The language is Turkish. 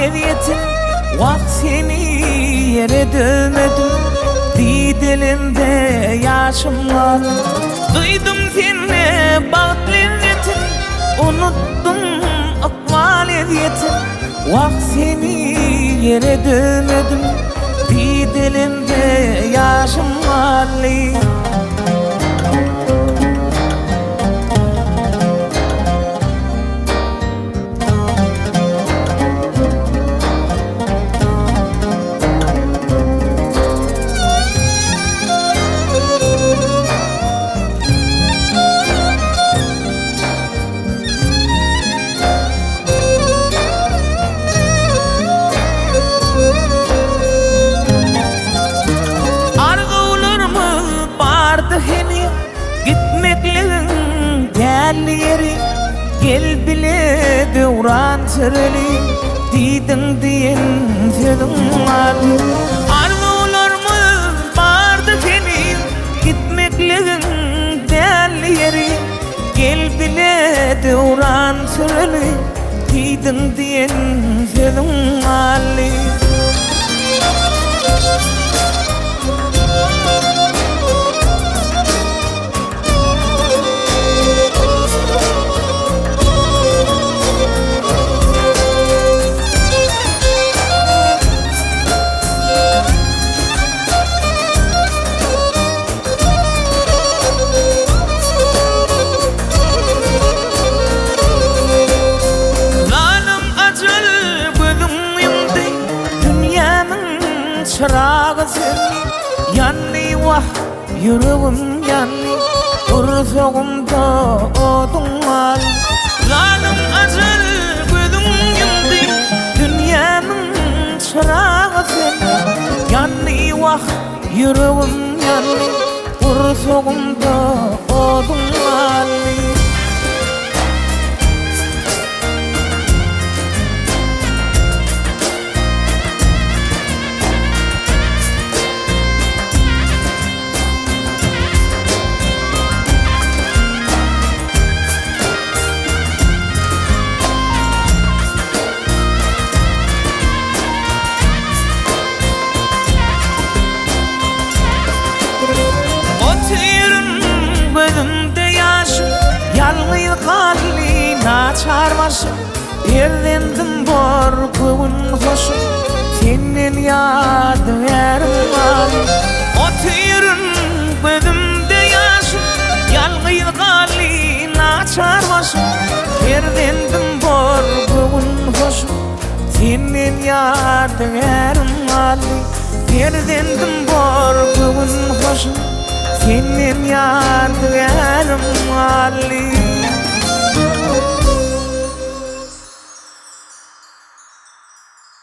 ediyetin vak seni yere dövmedim didilimde yaşım var duydum seni bağıt lezzetin unuttum akval ediyetin vak seni yere dövmedim didilimde yaşım var gitmekliğin gel yeri gel bile devran sırlı didin diyen senin Ali arzularımız vardı senin gitmekliğin gel yeri gel bile devran sırlı didin diyen senin Ali çırağı sen yanni vah yüreğim yanni kursağımda odun var lanım acır gözüm yandı dünyanın çırağı sen yanni vah yüreğim yanni kursağımda odun var gözümde yaşım yalnız kalli naçar başım yerdendim bor kuvun hoşum senin yadı verim Ali oturun gözümde yaşım yalnız kalli naçar başım yerdendim bor kuvun hoşum senin yadı verim Ali yerdendim bor kuvun hoşum senin yârım Ali